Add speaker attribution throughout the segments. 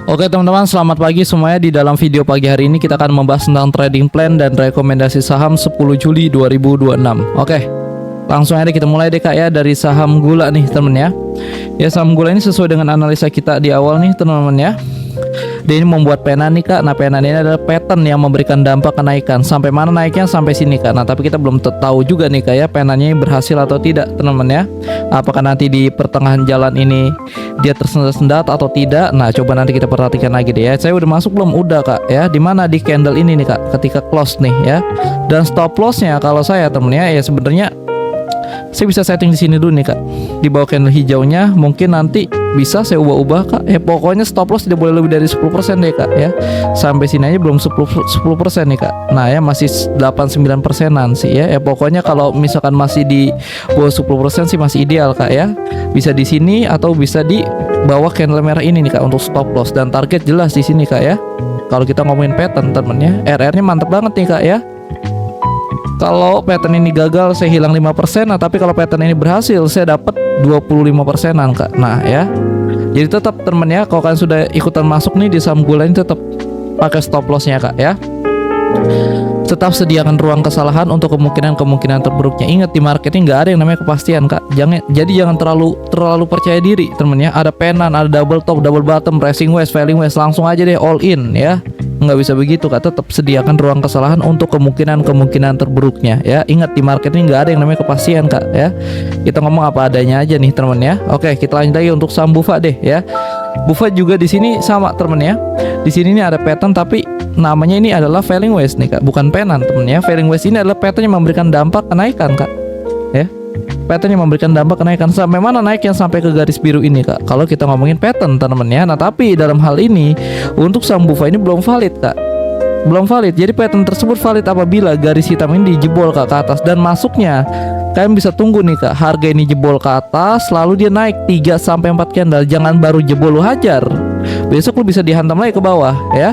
Speaker 1: Oke teman-teman, selamat pagi semuanya. Di dalam video pagi hari ini kita akan membahas tentang trading plan dan rekomendasi saham 10 Juli 2026. Oke, langsung aja kita mulai deh kak ya, dari saham gula nih temen ya. Ya, saham gula ini sesuai dengan analisa kita di awal nih teman-teman ya. Dia ini membuat pena nih kak. Nah, pena ini adalah pattern yang memberikan dampak kenaikan. Sampai mana naiknya? Sampai sini kak. Nah, tapi kita belum tahu juga nih kak ya, penanya berhasil atau tidak teman-teman ya. Apakah nanti di pertengahan jalan ini dia tersendat-sendat atau tidak? Nah, coba nanti kita perhatikan lagi deh ya. Saya udah masuk belum? Udah kak ya. Dimana di candle ini nih kak, ketika close nih ya. Dan stop lossnya kalau saya temen ya sebenarnya saya bisa setting di sini dulu nih kak, di bawah candle hijaunya. Mungkin nanti bisa saya ubah-ubah kak ya. Pokoknya stop loss tidak boleh lebih dari 10% deh kak ya. Sampai sini aja belum 10% nih kak. Nah ya, masih 8-9%an sih ya. Pokoknya kalau misalkan masih di bawah 10% sih masih ideal kak ya. Bisa di sini atau bisa di bawah candle merah ini nih kak untuk stop loss. Dan target jelas di sini kak ya. Kalau kita ngomongin pattern temennya, RR-nya mantep banget nih kak ya. Kalau pattern ini gagal saya hilang 5%. Nah, tapi kalau pattern ini berhasil saya dapat 25%an kak. Nah ya, jadi tetap temen ya, kalau kalian sudah ikutan masuk nih di saham gula ini, tetap pakai stop lossnya kak ya. Tetap sediakan ruang kesalahan untuk kemungkinan terburuknya. Ingat, di market ini nggak ada yang namanya kepastian kak. Jangan terlalu percaya diri temen ya. Ada penan, ada double top, double bottom, rising wedge, falling wedge, langsung aja deh all in ya. Nggak bisa begitu kak. Tetap sediakan ruang kesalahan untuk kemungkinan terburuknya ya. Ingat, di market ini nggak ada yang namanya kepastian kak ya. Kita ngomong apa adanya aja nih temen ya. Oke, kita lanjut lagi untuk saham Bufa deh ya. Bufa juga di sini sama temen ya. Di sini ini ada pattern, tapi namanya ini adalah falling wedge nih kak, bukan penan temen ya. Falling wedge ini adalah pattern yang memberikan dampak kenaikan kak ya. Pattern yang memberikan dampak kenaikan. Sampai mana naik yang sampai ke garis biru ini kak, kalau kita ngomongin pattern temen ya. Nah, tapi dalam hal ini untuk saham Bufa ini belum valid kak, belum valid. Jadi pattern tersebut valid apabila garis hitam ini dijebol kak ke atas. Dan masuknya kalian bisa tunggu nih kak, harga ini jebol ke atas lalu dia naik 3-4 candle. Jangan baru jebol lu hajar, besok lu bisa dihantam lagi ke bawah ya.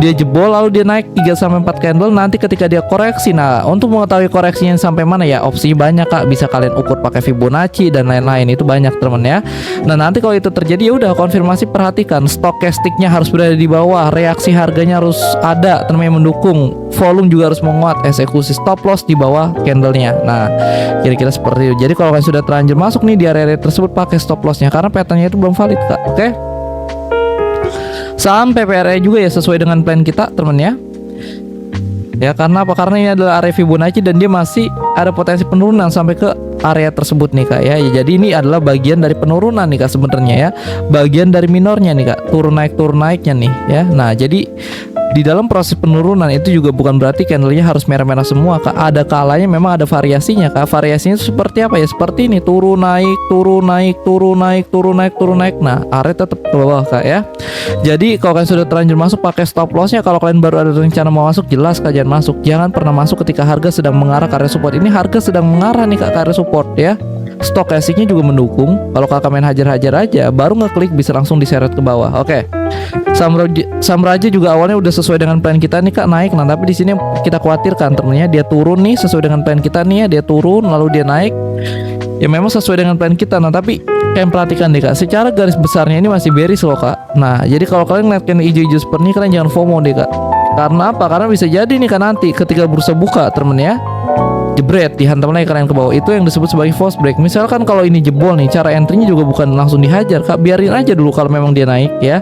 Speaker 1: Dia jebol lalu dia naik 3-4 candle. Nanti ketika dia koreksi, nah untuk mengetahui koreksinya sampai mana ya, opsinya banyak kak. Bisa kalian ukur pakai Fibonacci dan lain-lain, itu banyak temen ya. Nah, nanti kalau itu terjadi ya udah konfirmasi, perhatikan stokastiknya harus berada di bawah, reaksi harganya harus ada temen yang mendukung, volume juga harus menguat, eksekusi stop loss di bawah candlenya. Nah, kira-kira seperti itu. Jadi kalau kalian sudah terlanjur masuk nih di area tersebut, pakai stop lossnya karena patternnya itu belum valid kak. Oke. Saham PPRE juga ya sesuai dengan plan kita temen ya. Ya, karena apa? Karena ini adalah area Fibonacci dan dia masih ada potensi penurunan sampai ke area tersebut nih kak ya. Jadi ini adalah bagian dari penurunan nih kak sebenarnya ya. Bagian dari minornya nih kak, turun naiknya nih ya. Nah, jadi di dalam proses penurunan itu juga bukan berarti candlenya harus merah-merah semua kak. Ada kalanya memang ada variasinya kak. Variasinya seperti apa ya? Seperti ini, turun naik, turun naik, turun naik, turun naik, turun naik. Nah, area tetap ke bawah kak ya. Jadi kalau kalian sudah terlanjur masuk, pakai stop lossnya. Kalau kalian baru ada rencana mau masuk, jelas kak jangan masuk. Jangan pernah masuk ketika harga sedang mengarah ke area support. Ini harga sedang mengarah nih kak ke area support ya. Stokastiknya juga mendukung. Kalau kakak main hajar-hajar aja, baru ngeklik bisa langsung diseret ke bawah. Oke. Saham Raja juga awalnya udah sesuai dengan plan kita nih kak, naik. Nah, tapi di sini kita khawatirkan ternyata dia turun nih sesuai dengan plan kita nih ya. Dia turun lalu dia naik. Ya memang sesuai dengan plan kita. Nah, tapi kalian perhatikan deh kak, secara garis besarnya ini masih bearish loh kak. Nah, jadi kalau kalian ngeliat candle hijau-hijau seperti ini, kalian jangan FOMO deh kak. Karena apa? Karena bisa jadi nih kak, nanti ketika bursa buka temen ya, jebret dihantam lagi kalian ke bawah. Itu yang disebut sebagai false break. Misalkan kalau ini jebol nih, cara entry-nya juga bukan langsung dihajar kak. Biarin aja dulu kalau memang dia naik ya.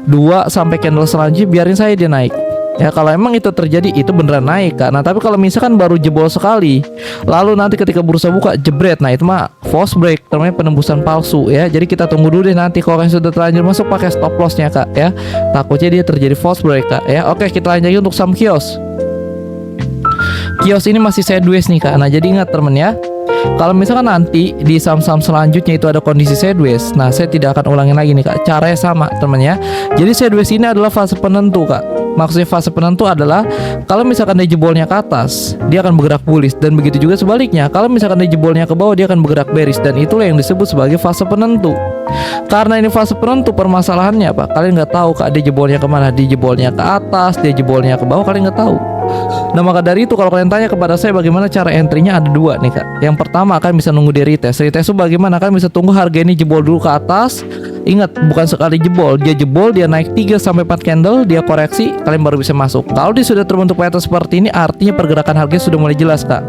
Speaker 1: 2 sampai candle selanjutnya biarin saya dia naik. Ya, kalau emang itu terjadi, itu beneran naik kak. Nah, tapi kalau misalkan baru jebol sekali, lalu nanti ketika bursa buka jebret, nah itu mah false break, namanya penembusan palsu ya. Jadi kita tunggu dulu deh nanti kalau kalian sudah terlanjur masuk, pakai stop lossnya kak ya. Takutnya dia terjadi false break kak ya. Oke, kita lanjut lagi untuk saham Kios. Kios ini masih sideways nih kak. Nah, jadi ingat temen ya, kalau misalkan nanti di saham-saham selanjutnya itu ada kondisi sideways, nah saya tidak akan ulangin lagi nih kak. Caranya sama temen ya. Jadi sideways ini adalah fase penentu kak. Maksudnya fase penentu adalah kalau misalkan dia jebolnya ke atas, dia akan bergerak bullish. Dan begitu juga sebaliknya, kalau misalkan dia jebolnya ke bawah, dia akan bergerak bearish. Dan itulah yang disebut sebagai fase penentu. Karena ini fase penentu, permasalahannya apa? Kalian nggak tahu kak dia jebolnya kemana. Dia jebolnya ke atas, dia jebolnya ke bawah, kalian nggak tahu Nah maka dari itu kalau kalian tanya kepada saya bagaimana cara entry-nya, ada dua nih kak. Yang pertama kalian bisa nunggu di retest. Retest itu bagaimana? Kalian bisa tunggu harga ini jebol dulu ke atas. Ingat, bukan sekali jebol, dia naik 3-4 candle, dia koreksi, kalian baru bisa masuk. Kalau dia sudah terbentuk pattern seperti ini, artinya pergerakan harga sudah mulai jelas kak.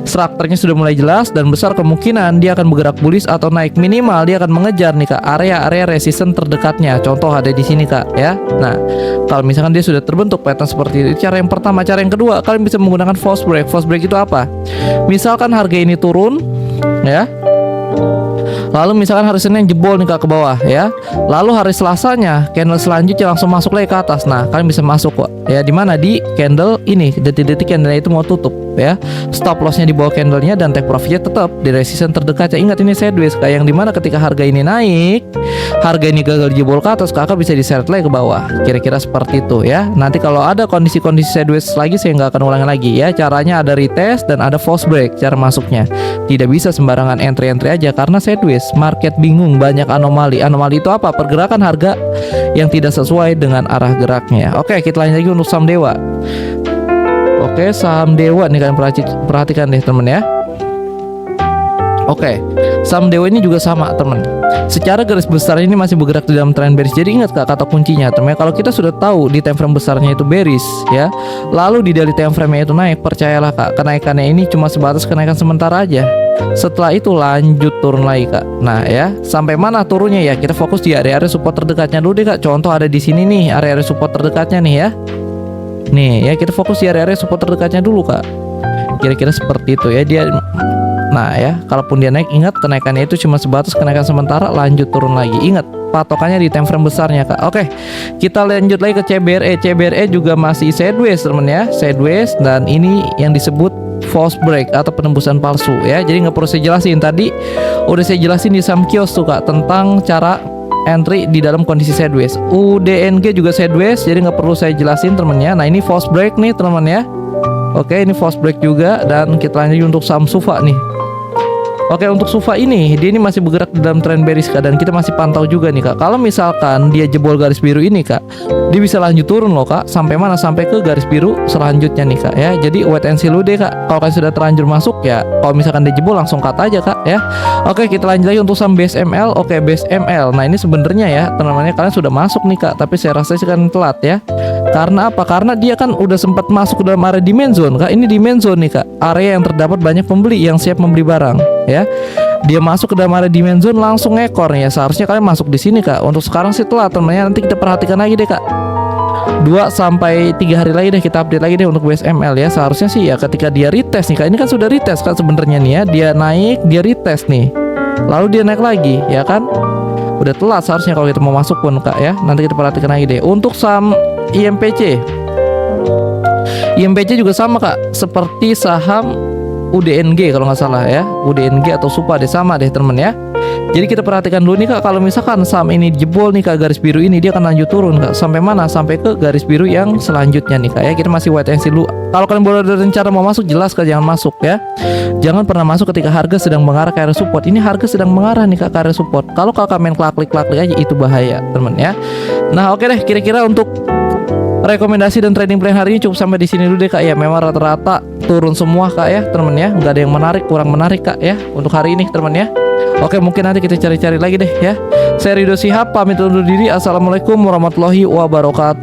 Speaker 1: Strukturnya sudah mulai jelas dan besar kemungkinan dia akan bergerak bullish atau naik. Minimal dia akan mengejar nih kak area-area resisten terdekatnya. Contoh ada di sini kak ya. Nah kalau misalkan dia sudah terbentuk pattern seperti itu, cara yang pertama. Cara yang kedua, kalian bisa menggunakan false break. False break itu apa? Misalkan harga ini turun ya, lalu misalkan hari Senin jebol nih kak ke bawah ya, lalu hari Selasanya candle selanjutnya langsung masuk lagi ke atas. Nah kalian bisa masuk kok ya, dimana di candle ini, detik-detik candle itu mau tutup ya, stop lossnya di bawah candlenya dan take profitnya tetap di resisten terdekatnya. Ingat ini sideways kak, yang dimana ketika harga ini naik, harga ini gagal jebol ke atas, kakak bisa diseret lagi ke bawah. Kira-kira seperti itu ya. Nanti kalau ada kondisi-kondisi sideways lagi saya nggak akan ulangi lagi ya. Caranya ada retest dan ada false break cara masuknya. Tidak bisa sembarangan entry aja karena sideways, market bingung, banyak anomali. Anomali itu apa? Pergerakan harga yang tidak sesuai dengan arah geraknya. Oke, kita lanjut lagi untuk saham Dewa. Oke, saham Dewa nih kalian perhatikan deh temen ya. Oke, saham Dewa ini juga sama temen. Secara garis besar ini masih bergerak di dalam trend bearish. Jadi ingat kak kata kuncinya temen, kalau kita sudah tahu di time frame besarnya itu bearish ya, lalu di daily time frame itu naik, percayalah kak, kenaikannya ini cuma sebatas kenaikan sementara aja. Setelah itu lanjut turun lagi kak. Nah ya, sampai mana turunnya ya, kita fokus di area-area support terdekatnya dulu deh kak. Contoh ada di sini nih, area-area support terdekatnya nih ya. Nih ya, kita fokus di area-area support terdekatnya dulu kak. Kira-kira seperti itu ya dia. Nah ya, kalaupun dia naik, ingat kenaikannya itu cuma sebatas kenaikan sementara, lanjut turun lagi. Ingat patokannya di time frame besarnya kak. Oke, kita lanjut lagi ke CBRE. CBRE juga masih sideways temen ya, sideways, dan ini yang disebut false break atau penembusan palsu ya. Jadi nggak perlu saya jelasin, tadi udah saya jelasin di saham kios tuh kak tentang cara entry di dalam kondisi sideways. UDNG juga sideways, jadi nggak perlu saya jelasin temennya. Nah ini false break nih teman ya. Oke, ini false break juga. Dan kita lanjut untuk saham Sufa nih. Oke, untuk Sufa ini dia ini masih bergerak di dalam trend bearish kak, dan kita masih pantau juga nih kak. Kalau misalkan dia jebol garis biru ini kak, dia bisa lanjut turun loh kak. Sampai mana? Sampai ke garis biru selanjutnya nih kak ya. Jadi wait and see dulu deh kak. Kalau kalian sudah terlanjur masuk ya, kalau misalkan dia jebol langsung cut aja kak ya. Oke, kita lanjut lagi untuk saham BSML. Oke, BSML. Nah ini sebenarnya ya teman-teman, kalian sudah masuk nih kak, tapi saya rasa sih kan telat ya. Karena apa? Karena dia kan udah sempat masuk ke dalam area demand zone kak. Ini demand zone nih kak, area yang terdapat banyak pembeli yang siap membeli barang ya. Dia masuk ke dalam area demand zone langsung ekor nih ya. Seharusnya kalian masuk di sini kak. Untuk sekarang sih telat teman-teman. Nanti kita perhatikan lagi deh kak. 2-3 hari lagi deh kita update lagi deh untuk BSML ya. Seharusnya sih ya ketika dia retest nih kak. Ini kan sudah retest kan sebenarnya nih ya. Dia naik, dia retest nih, lalu dia naik lagi ya kan. Udah telat seharusnya kalau kita mau masuk pun kak ya. Nanti kita perhatikan lagi deh. Untuk saham IMPC. IMPC juga sama kak, seperti saham UDNG kalau nggak salah ya. UDNG atau Supa deh, sama deh temen ya. Jadi kita perhatikan dulu nih kak, kalau misalkan saham ini jebol nih kak garis biru ini, dia akan lanjut turun kak. Sampai mana? Sampai ke garis biru yang selanjutnya nih kak ya. Kita masih wait and see dulu. Kalau kalian boleh ada rencana mau masuk, jelas kak jangan masuk ya. Jangan pernah masuk ketika harga sedang mengarah ke area support. Ini harga sedang mengarah nih kak ke area support. Kalau kakak main klik aja itu bahaya temen ya. Nah oke deh, kira-kira untuk rekomendasi dan trading plan hari ini cukup sampai di sini dulu deh kak ya. Memang rata-rata turun semua kak ya teman ya. Nggak ada yang menarik, kurang menarik kak ya untuk hari ini teman ya. Oke, mungkin nanti kita cari-cari lagi deh ya. Saya Ridho Shihab pamit undur diri. Assalamualaikum warahmatullahi wabarakatuh.